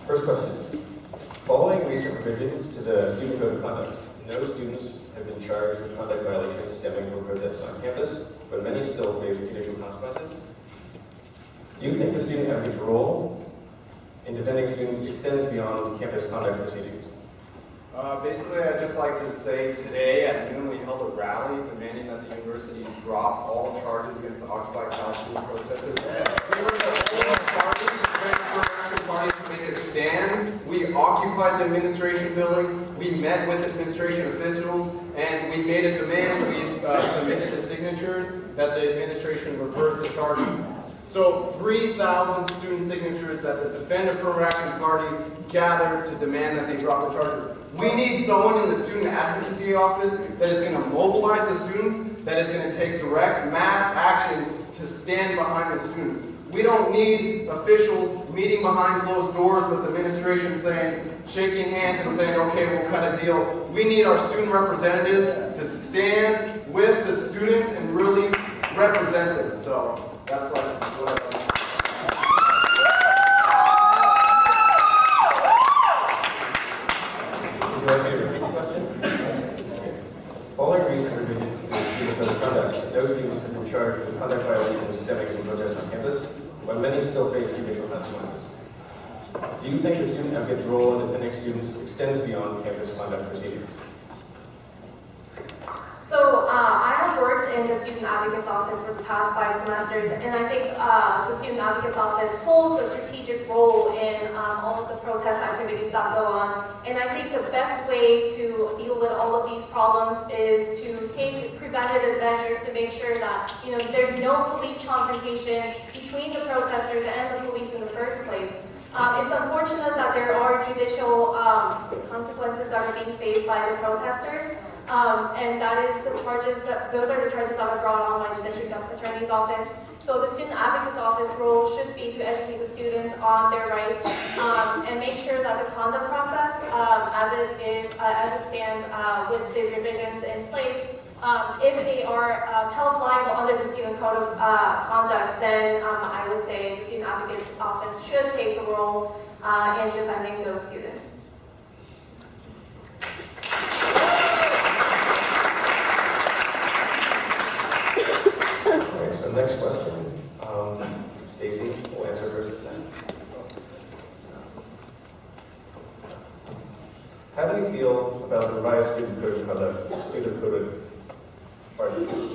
First question is, following recent revisions to the Student Code of Conduct, no students have been charged with conduct violations stemming from protests on campus, but many still face judicial consequences. Do you think the student advocate's role in defending students extends beyond campus conduct proceedings? Basically, I'd just like to say today at noon we held a rally demanding that the university drop all charges against the Occupy Palestine protesters. We were the only party to make a stand. We occupied the administration building. We met with administration officials, and we made a demand. We submitted the signatures that the administration reverse the charges. So 3,000 student signatures that the Defend Affirmative Action Party gathered to demand that they drop the charges. We need someone in the student advocacy office that is going to mobilize the students, that is going to take direct mass action to stand behind the students. We don't need officials meeting behind closed doors with the administration saying, shaking hands and saying, okay, we'll cut a deal. We need our student representatives to stand with the students and really represent them. So that's like what I Following recent revisions to the Student Code of Conduct, no students have been charged with conduct violations stemming from protests on campus, but many still face judicial consequences. Do you think the student advocate's role in defending students extends beyond campus conduct proceedings? So I have worked in the Student Advocate's Office for the past 5 semesters, and I think the Student Advocate's Office holds a strategic role in all of the protest activities that go on. And I think the best way to deal with all of these problems is to take preventative measures to make sure that there's no police confrontation between the protesters and the police in the first place. It's unfortunate that there are judicial consequences that are being faced by the protesters. And that is those are the charges that are brought on by the district attorney's office. So the student advocate's office role should be to educate the students on their rights and make sure that the conduct process, as it stands with the revisions in place, if they are held liable under the Student Code of Conduct, then I would say the student advocate's office should take a role in defending those students. So next question, Stacy will answer first this time. How do you feel about the revised Student Code of Conduct?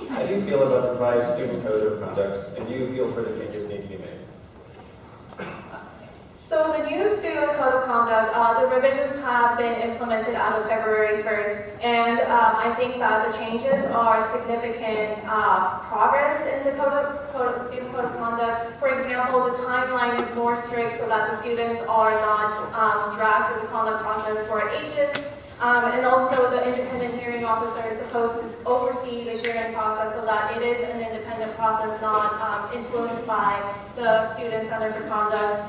How do you feel about the revised Student Code of Conduct, and do you feel further changes need to be made? So the new Student Code of Conduct, the revisions have been implemented as of February 1st, and I think that the changes are significant progress in the Student Code of Conduct. For example, the timeline is more strict so that the students are not dragged through the conduct process for ages. And also the independent hearing officer is supposed to oversee the hearing process so that it is an independent process, not influenced by the Student Center for Conduct.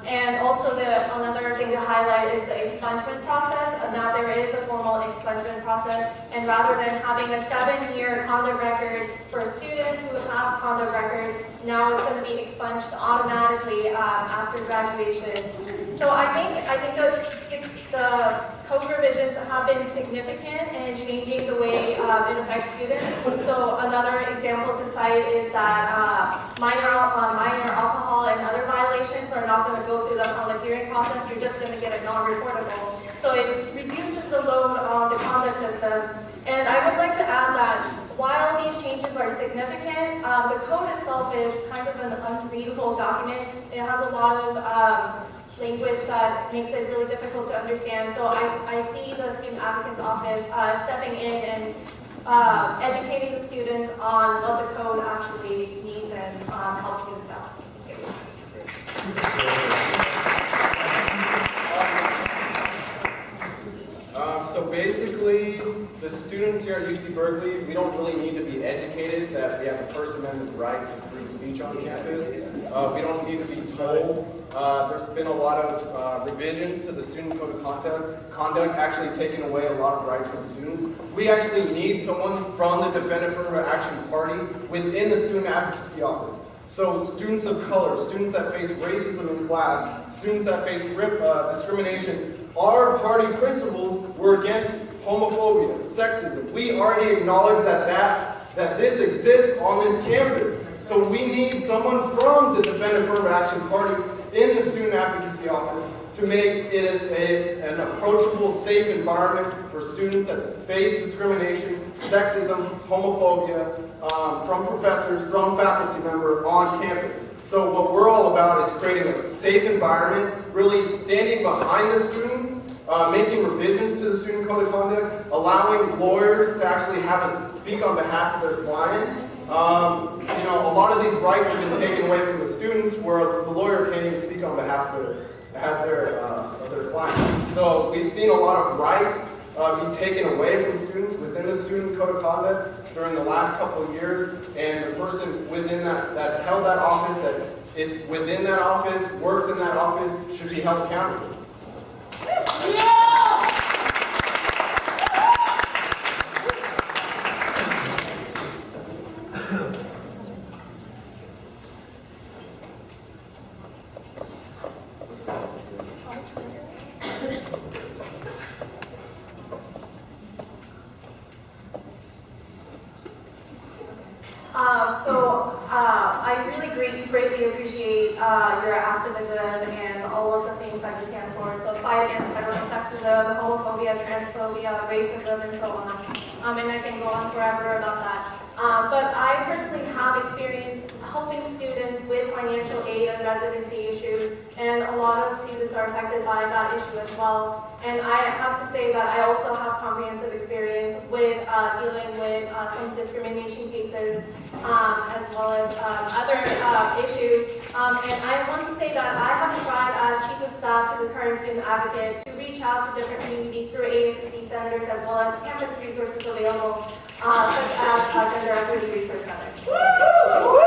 And also another thing to highlight is the expungement process. Now there is a formal expungement process, and rather than having a 7-year conduct record for students who have a conduct record, now it's going to be expunged automatically after graduation. So I think the code revisions have been significant in changing the way it affects students. So another example to cite is that minor alcohol and other violations are not going to go through the conduct hearing process. You're just going to get a non-reportable. So it reduces the load on the conduct system. And I would like to add that while these changes are significant, the code itself is kind of an unreadable document. It has a lot of language that makes it really difficult to understand. So I see the Student Advocate's Office stepping in and educating the students on what the code actually means and help students out. So basically, the students here at UC Berkeley, we don't really need to be educated that we have the First Amendment right to free speech on campus. We don't need to be told. There's been a lot of revisions to the Student Code of Conduct actually taking away a lot of rights from students. We actually need someone from the Defend Affirmative Action Party within the Student Advocacy Office. So students of color, students that face racism in class, students that face discrimination, our party principles were against homophobia, sexism. We already acknowledge that this exists on this campus. So we need someone from the Defend Affirmative Action Party in the Student Advocacy Office to make it an approachable, safe environment for students that face discrimination, sexism, homophobia, from professors, from faculty member on campus. So what we're all about is creating a safe environment, really standing behind the students, making revisions to the Student Code of Conduct, allowing lawyers to actually have us speak on behalf of their client. A lot of these rights have been taken away from the students, where the lawyer can't even speak on behalf of their client. So we've seen a lot of rights be taken away from students within the Student Code of Conduct during the last couple of years, and the person within that's held that office, that if within that office, works in that office, should be held accountable. I really greatly appreciate your activism and all of the things that you stand for. So fight against federal sexism, homophobia, transphobia, racism, and so on. And I can go on forever about that. But I personally have experience helping students with financial aid and residency issues, and a lot of students are affected by that issue as well. And I have to say that I also have comprehensive experience with dealing with some discrimination cases, as well as other issues. And I want to say that I have tried as Chief of Staff to the current student advocate to reach out to different communities through ASUC standards, as well as campus resources available, such as Gender Equity Resource Center.